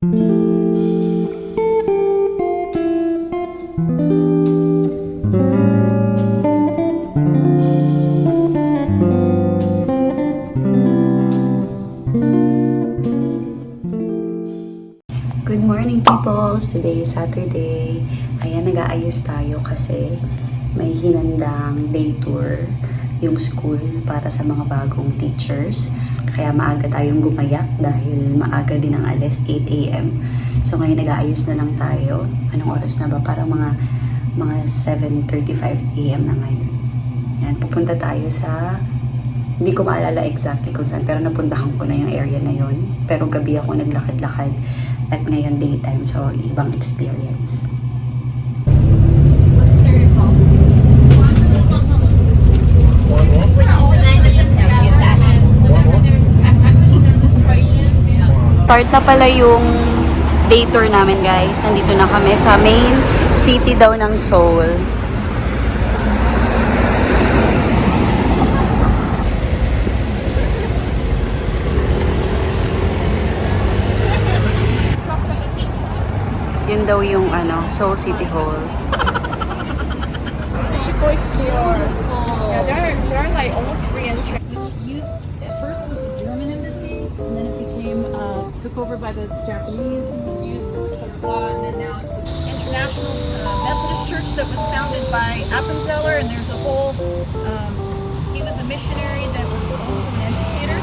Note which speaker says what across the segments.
Speaker 1: Good morning peoples! Today is Saturday. Ayan, nag-aayos tayo kasi may hinandang day tour yung school para sa mga bagong teachers. Kaya maaga tayong gumayak dahil maaga din ang alis, 8 a.m. So ngayon nag-aayos na lang tayo. Anong oras na ba? Parang mga 7:35 a.m. na ngayon. Ayan, pupunta tayo sa... Hindi ko maalala exactly kung saan, pero napuntahan ko na yung area na yon. Pero gabi ako naglakad-lakad at ngayon daytime, so ibang experience. Start na pala yung day tour namin, guys. Nandito na kami sa main city daw ng Seoul. Yun daw yung Seoul City Hall.
Speaker 2: You should go explore. Yeah, there are like almost free entry.
Speaker 3: Used at first was the German embassy, and then it became took over by the Japanese. It was used as a plaza, and then now it's a
Speaker 2: International Methodist Church that was founded by Appenzeller, and there's a whole. He was a missionary that was also an educator.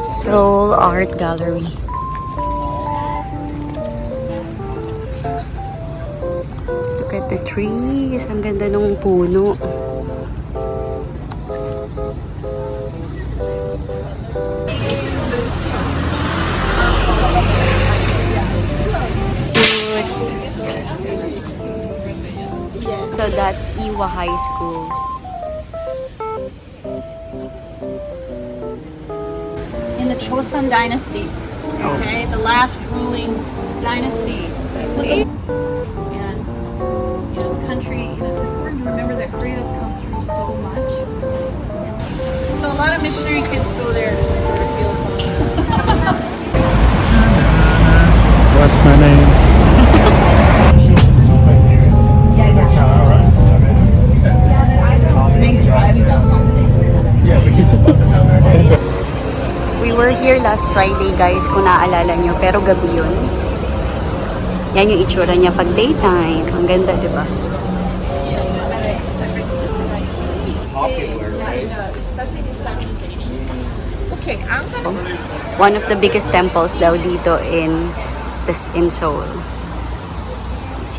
Speaker 1: Seoul Art Gallery. Look at the trees. Ang ganda ng puno. Cute. So that's Iwa High School.
Speaker 3: in the Chosun Dynasty. Okay, the last ruling dynasty was a, and the country. It's important to remember that Korea has come through so much. So a lot of missionary kids go there to just sort of feel.
Speaker 4: What's my name?
Speaker 1: We were here last Friday, guys, kung naaalala nyo, pero gabi yun. Yan yung itsura niya pag daytime. Ang ganda, di ba?
Speaker 2: Okay, I'm gonna.
Speaker 1: One of the biggest temples daw dito in Seoul.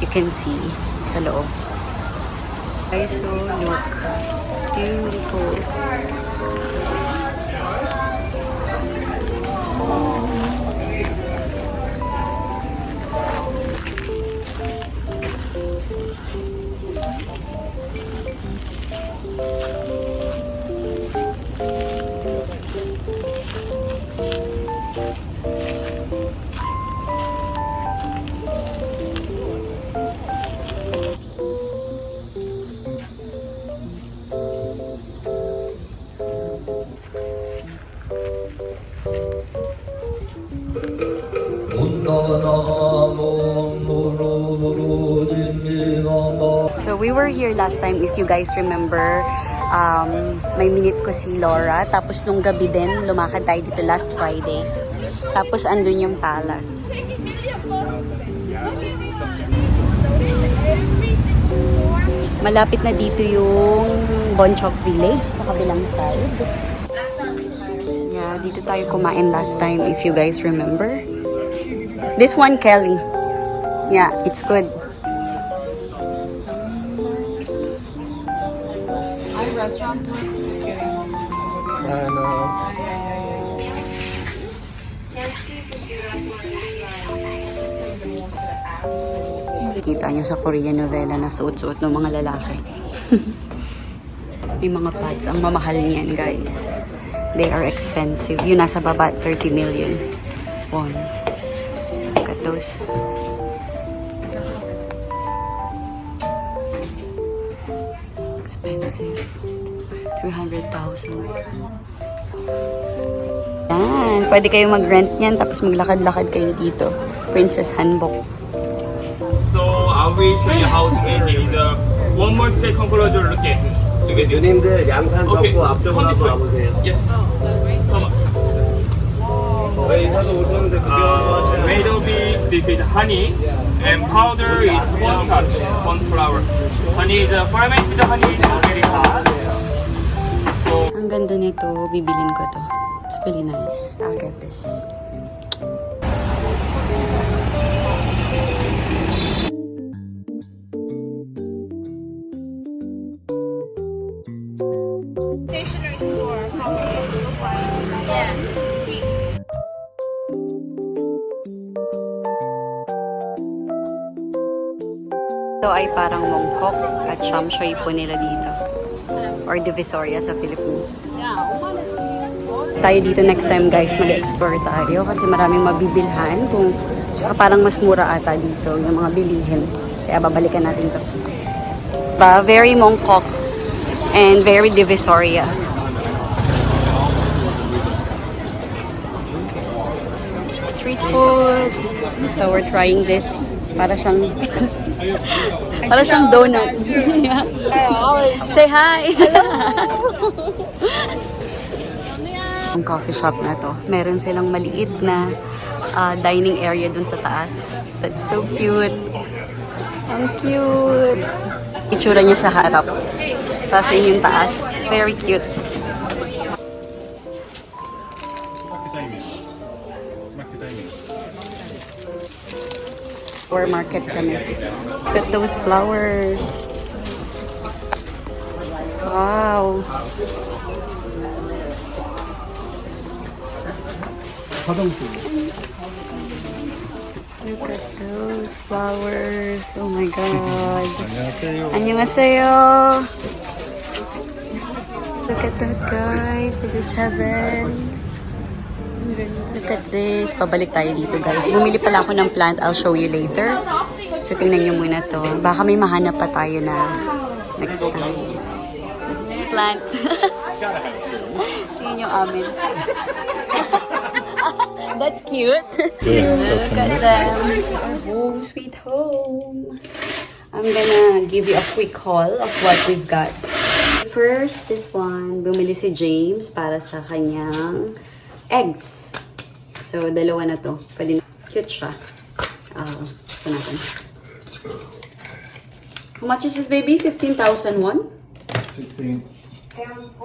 Speaker 1: You can see sa loob. Guys, so look. It's beautiful. So we were here last time, if you guys remember. May minute ko si Laura. Tapos nung gabi din, lumakad tayo dito last Friday. Tapos andun yung palace. Malapit na dito yung Bonchok Village sa kabilang side. Yeah, dito tayo kumain last time, if you guys remember. This one, Kelly. Yeah, it's good. Kita nyo sa Korean novela na suot-suot ng mga lalaki. Yung mga pads, ang mamahal niyan, guys. They are expensive. Yung nasa baba, 30 million won. Look at those. Expensive. 300,000. Yan. Pwede kayo mag-rent niyan tapos maglakad-lakad kayo dito. Princess Hanbok.
Speaker 5: So I will show you how to make it. Is one more step conclusion look at.
Speaker 6: 누님들 양산
Speaker 5: Okay.
Speaker 6: 접고 앞쪽으로
Speaker 5: Come this
Speaker 6: 한번
Speaker 5: way.
Speaker 6: 와보세요.
Speaker 5: Yes. Come on.
Speaker 6: 왜 인사도 오셨는데 구경하러 하세요?
Speaker 5: Made of bees. This is honey, and powder is cornstarch, corn flour. Honey is fermented honey is very hard. So
Speaker 1: Ang ganda nito. Bibilin ko to. It's really nice. I'll get this.
Speaker 3: Stationery store, probably look like. Yeah. Tea.
Speaker 1: Ito ay parang mongkok at shamshoy po nila dito. Or Divisoria sa Philippines. Tayo dito next time guys, mag-explore tayo kasi maraming mabibilhan. Saka parang mas mura ata dito yung mga bilihin. Kaya babalikan natin to. Very mongkok and very Divisoria. Street food. So we're trying this. Para siyang para siyang donut. Yeah. Say hi. Ang coffee shop na to, meron silang maliit na dining area dun sa taas. That's so cute. Ang cute. Itsura niya sa harap. Tapos yun yung taas. Very cute. Flower market kami. Look at those flowers. Wow. Look at those flowers. Oh my God. 안녕하세요. Look at that, guys. This is heaven. Look at this. Pabalik tayo dito, guys. Bumili pala ako ng plant. I'll show you later. So, tingnan nyo muna to. Baka may mahanap pa tayo na next time. Plant. Tingnan yung amin. That's cute. Look at them. Our home, sweet home. I'm gonna give you a quick haul of what we've got. First, this one. Bumili si James para sa kanyang eggs. So, dalawa na to. Pwede na. Cute siya. Gusto natin. How much is this, baby? 15,000 won?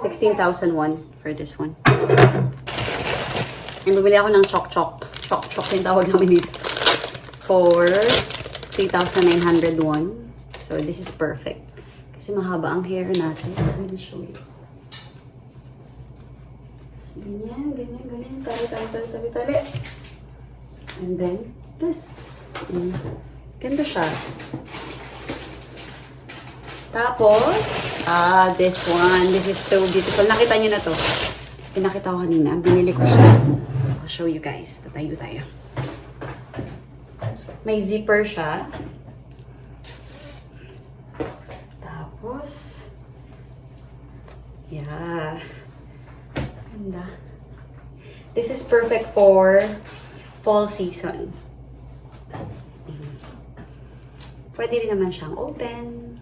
Speaker 1: 16,000 won for this one. And bumili ako ng chok-chok. Chok-chok yung tawag namin dito. For 3,900 won. So, this is perfect. Kasi mahaba ang hair natin. I'm gonna show you. Ganyan, ganyan, ganyan. Tali. And then, this. Ganda siya. Tapos, this one. This is so beautiful. Nakita niyo na to. Pinakita ko kanina. Binili ko siya. I'll show you guys. Tatayo tayo. May zipper siya. Tapos, yeah. Ganda. This is perfect for fall season. Pwede rin naman siyang open.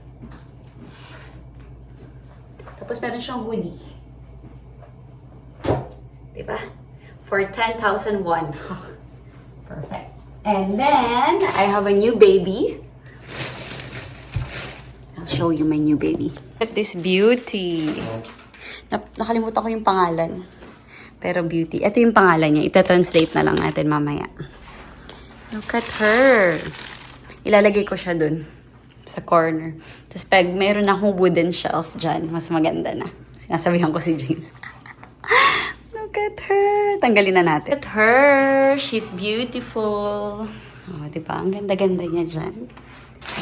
Speaker 1: Tapos meron siyang hoodie. Diba? For 10,000 won. Perfect. And then, I have a new baby. I'll show you my new baby. Look at this beauty. Nakalimutan ko yung pangalan. Pero beauty. Ito yung pangalan niya. Ita-translate na lang natin mamaya. Look at her. Ilalagay ko siya dun. Sa corner. Tapos pag meron akong wooden shelf dyan, mas maganda na. Sinasabihan ko si James. Look at her. Tanggalin na natin. Look at her. She's beautiful. Oh, diba? Ang ganda-ganda niya dyan.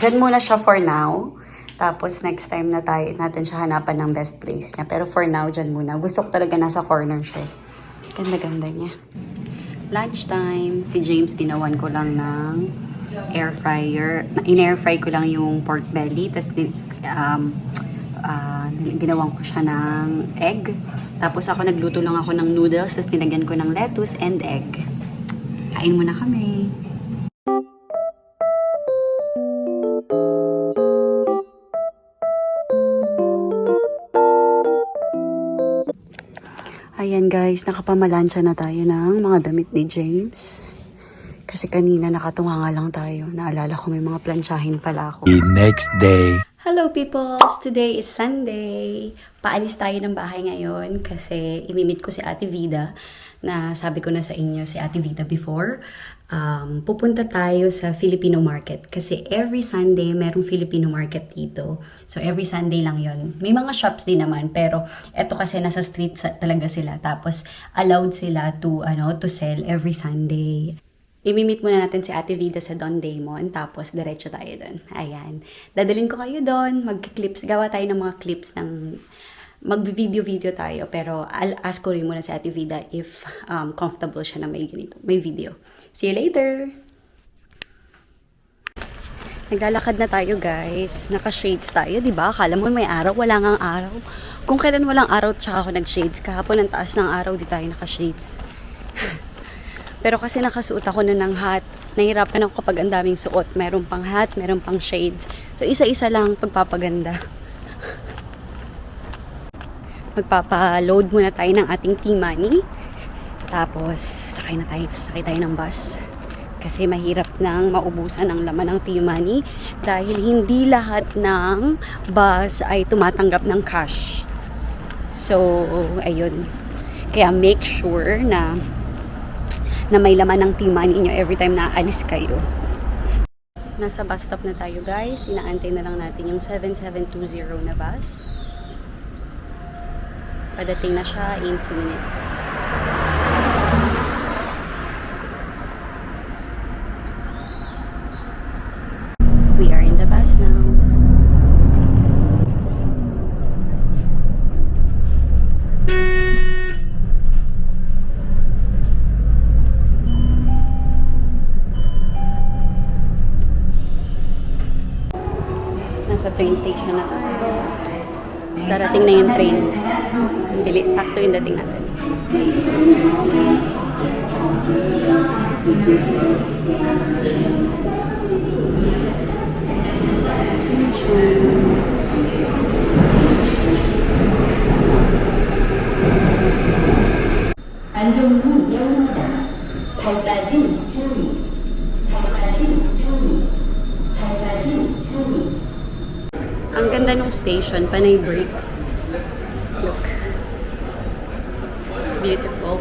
Speaker 1: Dyan muna siya for now. Tapos next time na natin siya hanapan ng best place niya. Pero for now, dyan muna. Gusto ko talaga nasa corner siya. Ganda-ganda niya. Lunchtime. Si James, ginawan ko lang ng air fryer. In-air fry ko lang yung pork belly. Tapos ginawan ko siya ng egg. Tapos ako nagluto lang ako ng noodles, tapos nilagyan ko ng lettuce and egg. Kain muna kami. Ayan guys, nakapamalansya na tayo ng mga damit ni James. Kasi kanina nakatunga nga lang tayo. Naalala ko may mga plansyahin pala ako.
Speaker 7: The next day.
Speaker 1: Hello peoples! Today is Sunday. Paalis tayo ng bahay ngayon kasi imimit ko si Ate Vida na sabi ko na sa inyo si Ate Vida before. Pupunta tayo sa Filipino market kasi every Sunday merong Filipino market dito. So every Sunday lang yon. May mga shops din naman pero eto kasi nasa street talaga sila tapos allowed sila to sell every Sunday. Imimit muna natin si Ate Vida sa Don Damon, tapos diretso tayo doon. Ayan. Dadalhin ko kayo doon, mag-clips. Gawa tayo ng mga clips ng mag-video tayo. Pero I'll ask ko rin muna si Ate Vida if comfortable siya na may ganito, may video. See you later! Naglalakad na tayo guys. Naka-shades tayo, di ba? Akala mo may araw, wala ngang araw. Kung kailan walang araw, tsaka ako nag-shades. Kahapon ang taas ng araw, di tayo naka-shades. Pero kasi nakasuot ako na ng hat, nahirapan ako kapag ang daming suot. Meron pang hat, meron pang shades. So, isa-isa lang pagpapaganda. Magpapa-load muna tayo ng ating T-money. Tapos, sakay tayo ng bus. Kasi mahirap nang maubusan ang laman ng T-money dahil hindi lahat ng bus ay tumatanggap ng cash. So, ayun. Kaya make sure na may laman ng T-money nyo every time na aalis kayo. Nasa bus stop na tayo guys. Inaantay na lang natin yung 7720 na bus. Padating na siya in 2 minutes. We are in the bus now. Nasa train station na tayo. Darating na yung train. Ang bilis, sakto yung dating natin.
Speaker 8: 안전문 열립니다. 발빠짐 주의. 발빠짐 주의. 발빠짐 주의.
Speaker 1: Ang ganda nung station, panay bricks. Look. It's beautiful.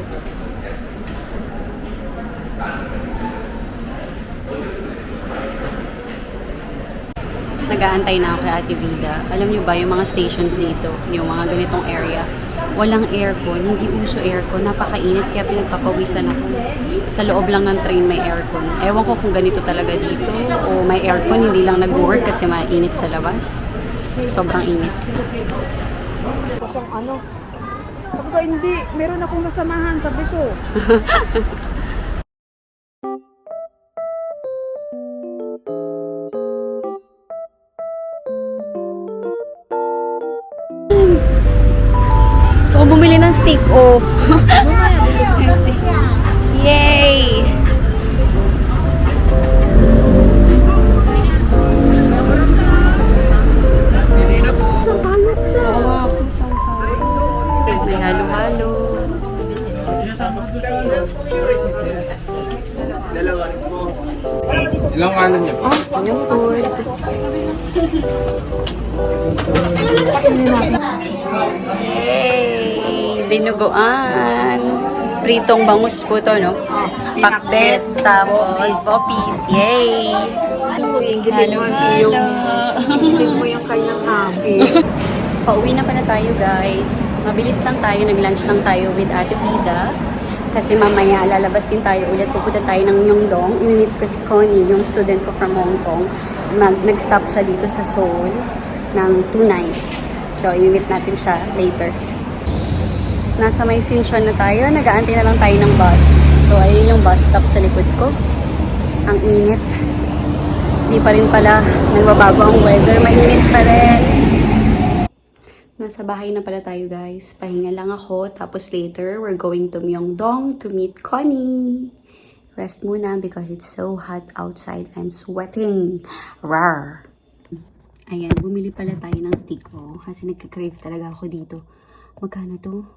Speaker 1: Nag-aantay na ako kay Ate Vida. Alam niyo ba, yung mga stations dito, yung mga ganitong area, walang aircon, hindi uso aircon, napakainit kaya pinagpapawisan ako. Sa loob lang ng train may aircon. Ewan ko kung ganito talaga dito o may aircon, hindi lang nag-work kasi mainit sa labas. Sobrang init.
Speaker 2: Sabi ko, hindi. Meron akong kasamahan, sabi ko.
Speaker 1: So, bumili ng steak, oh. Yung steak. Yay! Oo nga po, sampalok. May halo-halo.
Speaker 6: Ilang kanan niya?
Speaker 1: Yung food. Yay! Binuguan. Pritong bangus po to, no? Pakbet, tapos poppies. Yay! Halo-halo.
Speaker 2: Hindi mo yung kanyang happy.
Speaker 1: Pauwi na pala tayo guys. Mabilis lang tayo, nag-lunch lang tayo with Ate Vida. Kasi mamaya lalabas din tayo ulit. Pupunta tayo ng Myeongdong. Imimit ko si Connie, yung student ko from Hong Kong. Nag-stop siya dito sa Seoul ng 2 nights. So, imimit natin siya later. Nasa may Sinshan na tayo. Nag-aantay na lang tayo ng bus. So, ayun yung bus stop sa likod ko. Ang init. Hindi pa rin pala nagbabago ang weather. Mainit pa rin. Nasa bahay na pala tayo guys. Pahinga lang ako. Tapos later, we're going to Myeongdong to meet Connie. Rest muna because it's so hot outside. I'm sweating. Rawr! Ayan, bumili pala tayo ng stick ko. Kasi nagka-crave talaga ako dito. Magkano to?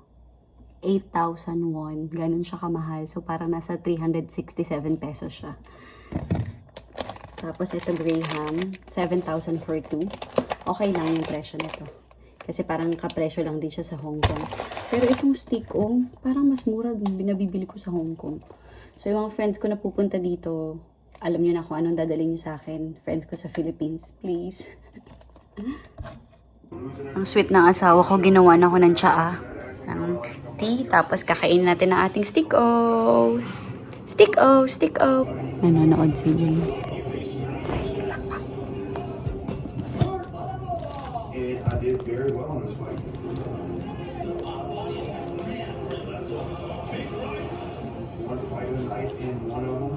Speaker 1: 8,000 won. Ganun siya kamahal. So parang nasa 367 pesos siya. Tapos ito Graham. 7,000 for 2. Okay lang yung presyo nito. Kasi parang kapresyo lang din siya sa Hong Kong. Pero itong stick, oh, parang mas mura binabibili ko sa Hong Kong. So yung mga friends ko na pupunta dito, alam nyo na kung anong dadalhin nyo sa akin. Friends ko sa Philippines, please. Ang sweet ng asawa ko, ginawa na ko ng tsaa. Ng tea, tapos kakainin natin ang ating stick-o. Stick-o, stick-o. Nanonood si James.
Speaker 7: I did very well in this fight. One fight of the night, and one of them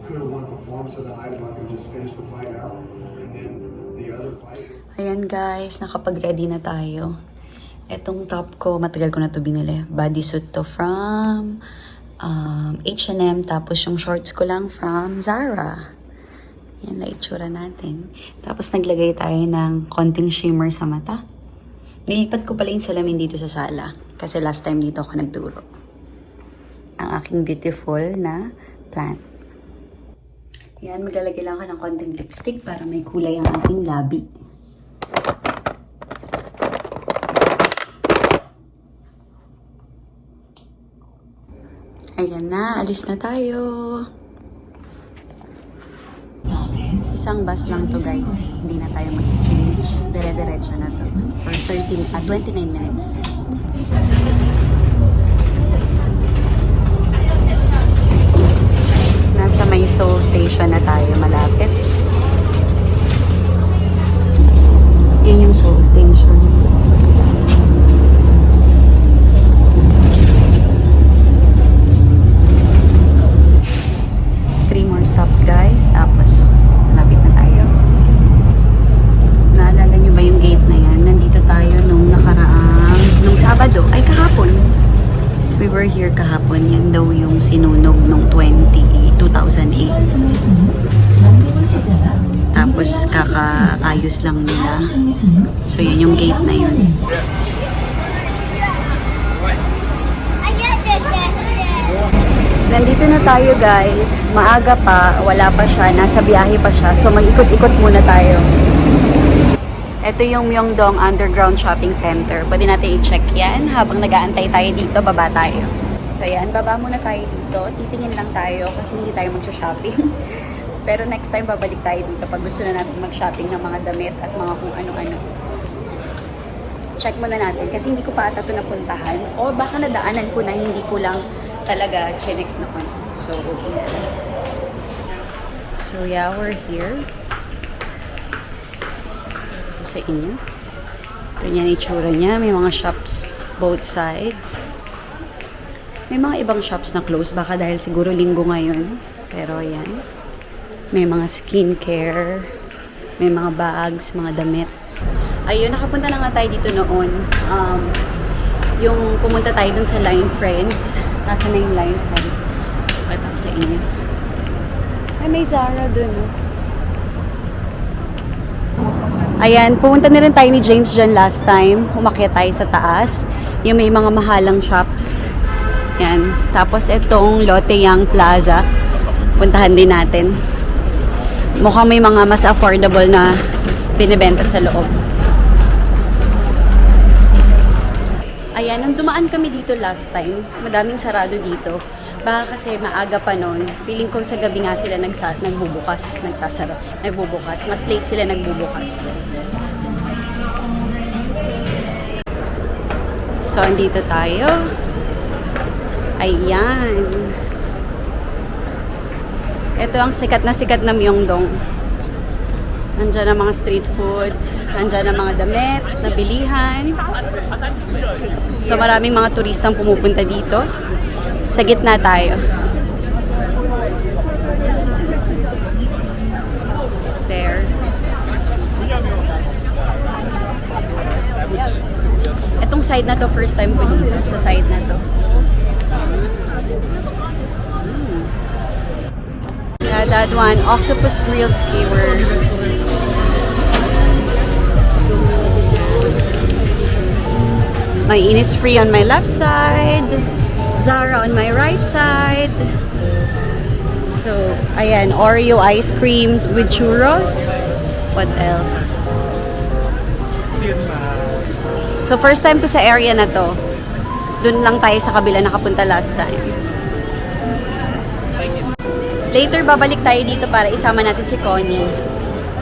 Speaker 7: could have won performance of the night if I could just finish the fight out. And then the other fight.
Speaker 1: Ayan guys, nakapag-ready na tayo. Etong top ko, matagal ko na to binili. Bodysuit to from H&M. Tapos yung shorts ko lang from Zara. Yan na itsura natin. Tapos naglagay tayo ng konting shimmer sa mata. Nilipat ko pala yung salamin dito sa sala. Kasi last time dito ako nagturo. Ang aking beautiful na plant. Yan, maglalagay lang ako ng konting lipstick para may kulay ang ating labi. Ayan na, alis na tayo. Isang bus lang to guys. Hindi na tayo mag-change. Dire-diretso na to. For 29 minutes. Nasa may Seoul Station na tayo malapit. Yun yung Seoul Station. Three more stops guys. Tapos malapit na tayo. Naalala nyo ba yung gate na yan? Nandito tayo nung nung Sabado. Ay, kahapon. We were here kahapon. Yan daw yung sinunog nung 2008. Tapos kakaayos lang nila. So yan yung gate na yun. Nandito na tayo guys. Maaga pa. Wala pa siya. Nasa biyahe pa siya. So mag-ikot-ikot muna tayo. Ito yung Myeongdong Underground Shopping Center. Pwede natin i-check yan. Habang nag-aantay tayo dito, baba tayo. So yan, baba muna tayo dito. Titingin lang tayo kasi hindi tayo mag-shopping. Pero next time babalik tayo dito pag gusto na natin mag-shopping ng mga damit at mga kung ano-ano. Check muna natin kasi hindi ko pa ata ito napuntahan. O baka nadaanan ko na hindi ko lang talaga chinek noon. So yeah, we're here. Ito sa inyo. Ito niya itsura niya. May mga shops both sides. May mga ibang shops na close. Baka dahil siguro linggo ngayon. Pero ayan. May mga skincare. May mga bags, mga damit. Ayun, nakapunta na nga tayo dito noon. Yung pumunta tayo dun sa Line Friends. Nasa na yung Line Friends? Pakita ko sa inyo. Ay, may Zara dun. Ayan, pumunta na rin tayo ni James dyan last time. Umakyat tayo sa taas. Yung may mga mahalang shops. Yan. Tapos itong Lotte Young Plaza. Puntahan din natin. Mukhang may mga mas affordable na binibenta sa loob. Ayan, nung dumaan kami dito last time, madaming sarado dito. Baka kasi maaga pa noon. Feeling ko sa gabi nga sila nagbubukas. Mas late sila nagbubukas. So, andito tayo. Ayan. Ito ang sikat na Myeongdong. Nandiyan ang mga street foods. Nandiyan ang mga damit, nabilihan. So, maraming mga turistang pumupunta dito. Sa gitna tayo. There. side na to, first time ko dito sa side na to. Yeah, that one, octopus grilled skewers. My Innisfree on my left side, Zara on my right side. So, ayan, Oreo ice cream with churros. What else? So, first time ko sa area na to. Doon lang tayo sa kabila nakapunta last time. Later, babalik tayo dito para isama natin si Connie.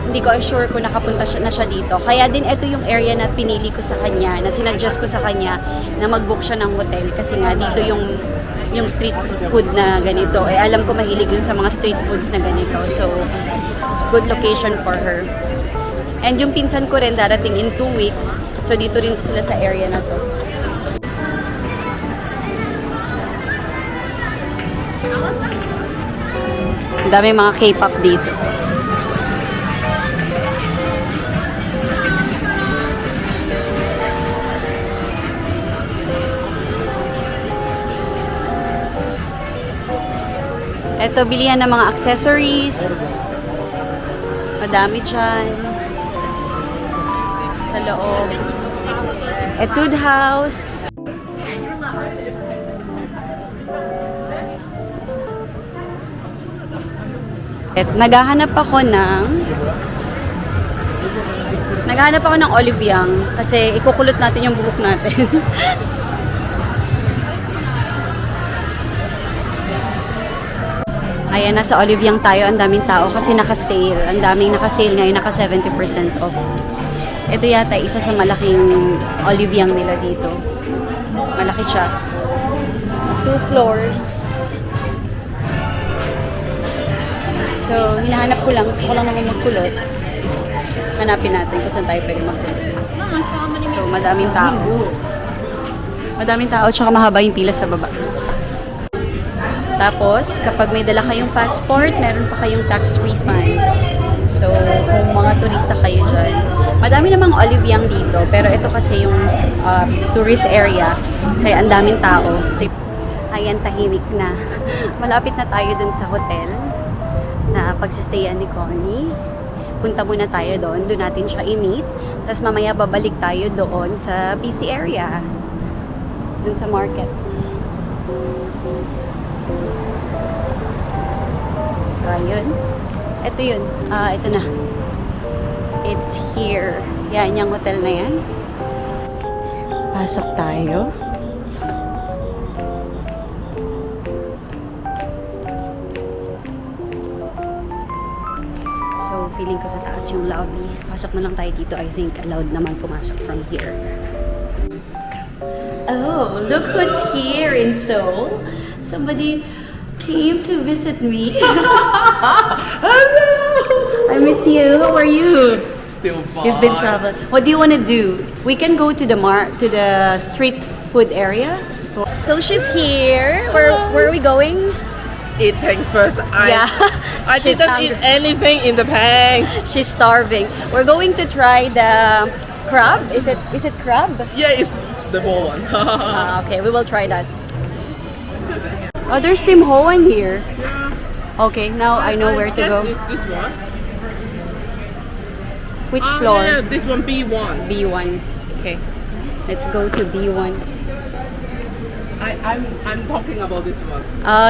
Speaker 1: Hindi ko sure kung nakapunta na siya dito. Kaya din ito yung area na pinili ko sa kanya, na sinuggest ko sa kanya na mag-book siya ng hotel. Kasi nga, dito yung street food na ganito. Eh, alam ko mahilig yun sa mga street foods na ganito. So, good location for her. And yung pinsan ko rin darating in 2 weeks. So, dito rin sila sa area na to. Ang dami mga K-pop dito. Ito, bilihan ng mga accessories. Madami dyan. Sa loob. Etude House. Naghahanap ako ng olive young kasi ikukulot natin yung buhok natin. Ayan, nasa olive young tayo. Ang daming tao kasi naka-sale. Ang daming naka-sale ngayon, naka 70% off. Ito yata isa sa malaking olive young nila dito. Malaki siya. 2 floors. So, hinahanap ko lang. Gusto ko lang naman magkulot. Hanapin natin kung saan tayo pwede magkulot. So, madaming tao. Madaming tao, tsaka mahaba yung pila sa baba. Tapos, kapag may dala kayong passport, meron pa kayong tax refund. So, kung mga turista kayo dyan, madami namang olive young dito. Pero ito kasi yung tourist area. Kaya ang daming tao. Ayan, tahimik na. Malapit na tayo dun sa hotel na pagsistayan ni Connie. Punta muna tayo doon. Doon natin siya i-meet. Tapos mamaya babalik tayo doon sa busy area. Doon sa market. So, ayun. Ito yun. Ito na. It's here. Yan, yung hotel na yan. Pasok tayo. So, feeling ko sa taas yung lobby. Pasok na lang tayo dito. I think allowed naman pumasok from here. Oh, look who's here in Seoul. Somebody came to visit me. Hello! I miss you. How are you?
Speaker 9: Still fine.
Speaker 1: You've been traveling. What do you want to do? We can go to the street food area. So she's here. Where are we going?
Speaker 9: Eating first.
Speaker 1: Yeah.
Speaker 9: I
Speaker 1: She's
Speaker 9: didn't
Speaker 1: hungry.
Speaker 9: eat anything in the pan.
Speaker 1: She's starving. We're going to try the crab. Is it crab?
Speaker 9: Yeah, it's the ball one.
Speaker 1: Okay, we will try that. Oh, there's Tim Ho in here. Okay, now I know where to go.
Speaker 9: It's this one.
Speaker 1: Which floor?
Speaker 9: Yeah, this one B1.
Speaker 1: B1. Okay. Let's go to B1.
Speaker 9: I'm talking about this one.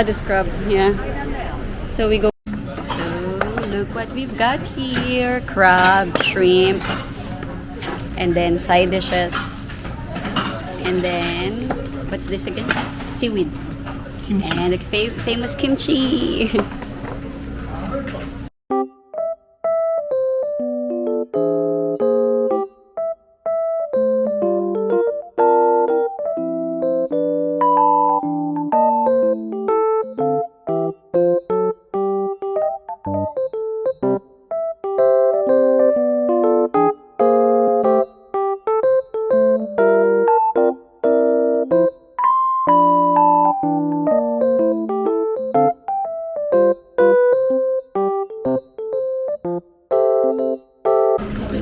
Speaker 1: The scrub. Yeah. So we go. So look what we've got here. Crab, shrimp, and then side dishes. And then, what's this again? Seaweed. Kimchi. And the famous kimchi.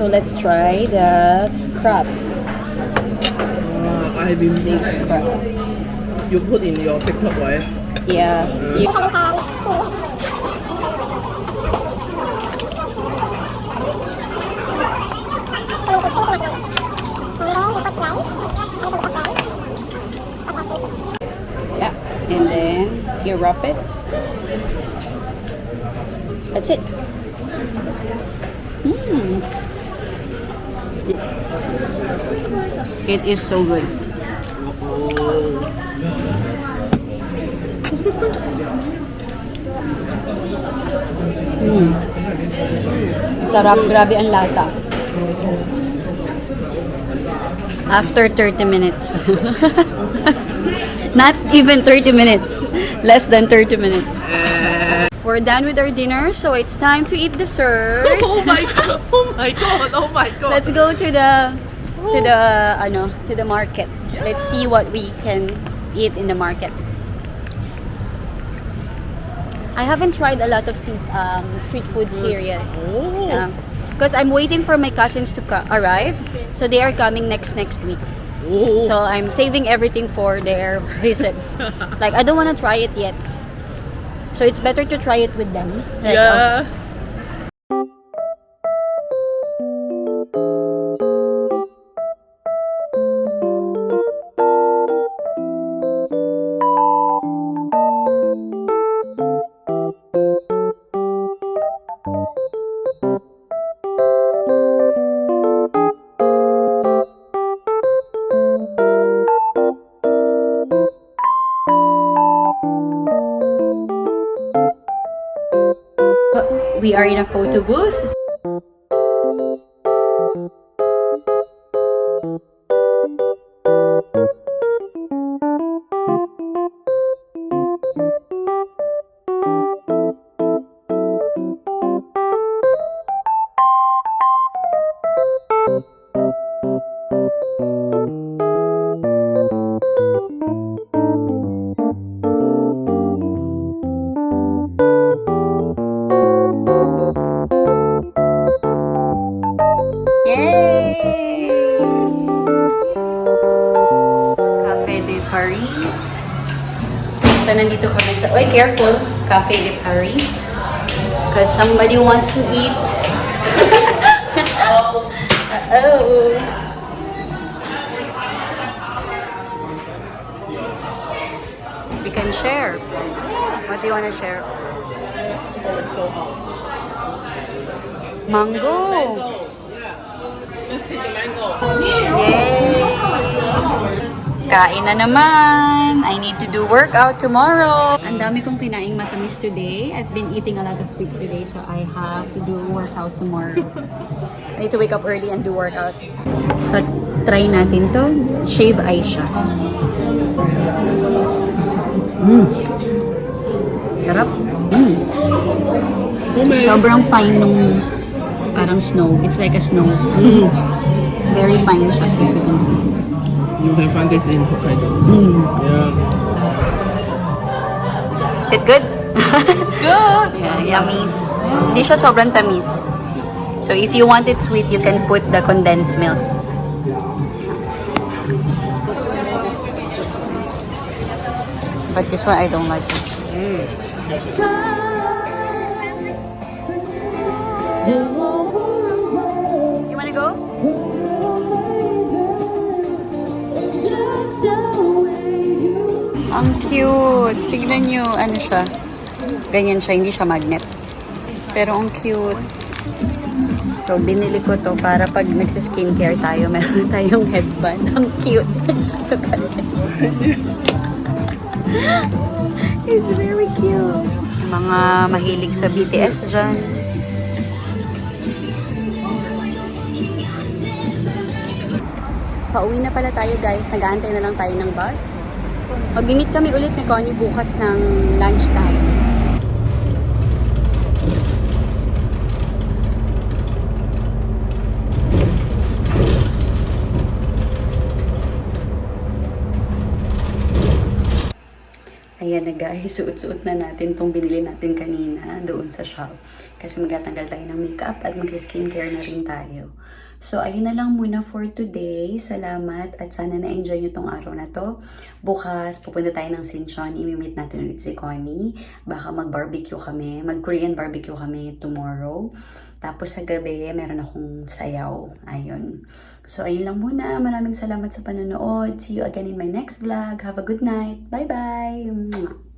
Speaker 1: So let's try the crab.
Speaker 9: Thai bim.
Speaker 3: Thanks, crap.
Speaker 9: You put in your TikTok, right?
Speaker 3: Yeah. Yeah. And then you wrap it. That's it. It is so good. Sarap, grabe ang lasa. After 30 minutes. Not even 30 minutes. Less than 30 minutes. We're done with our dinner, so it's time to eat dessert.
Speaker 9: Oh my god! Oh my god! Oh my god!
Speaker 3: Let's go to the market. Let's see what we can eat in the market. I haven't tried a lot of street foods here yet.
Speaker 9: Oh.
Speaker 3: Because I'm waiting for my cousins to arrive. So they are coming next week.
Speaker 9: Oh.
Speaker 3: So I'm saving everything for their visit. Like, I don't want to try it yet. So it's better to try it with them. Like,
Speaker 9: Yeah.
Speaker 3: we are in a photo booth. Café de Paris. So, nandito kami sa... Oy, careful! Café de Paris. Because somebody wants to eat. Uh-oh. We can share. What do you want to share? Mango!
Speaker 9: Let's take the mango.
Speaker 3: Yay! Kain na naman! I need to do workout tomorrow! Ang dami kong kinaing matamis today. I've been eating a lot of sweets today, so I have to do workout tomorrow. I need to wake up early and do workout. So, try natin to. Shave ice siya. Sarap. Sobrang fine nung parang snow. It's like a snow. Very fine siya, if you can see.
Speaker 9: You can find this in Hokkaido. Yeah.
Speaker 3: Is it good? Good! Yeah, yummy. Hindi siya sobrang tamis. So if you want it sweet, you can put the condensed milk. But this one, I don't like it. You wanna go? Ang cute. Tignan nyo, ano siya. Ganyan siya, hindi siya magnet. Pero ang cute. So, binili ko to para pag nagsiskincare tayo, meron tayong headband. Ang cute. It's very cute. Mga mahilig sa BTS dyan. Pauwi na pala tayo, guys. Nag-aantay na lang tayo ng bus. Mag-meet kami ulit ni Connie bukas ng lunchtime. Ayan na guys, suot-suot na natin tong binili natin kanina doon sa shop. Kasi magtatanggal tayo ng makeup at magsi-skincare na rin tayo.
Speaker 1: So, ayun na lang muna for today. Salamat at sana na-enjoy nyo tong araw na to. Bukas, pupunta tayo ng Sinchon. Imi-meet natin ulit si Connie. Baka mag-barbecue kami. Mag-Korean barbecue kami tomorrow. Tapos sa gabi, meron akong sayaw. Ayun. So, ayun lang muna. Maraming salamat sa panonood. See you again in my next vlog. Have a good night. Bye-bye!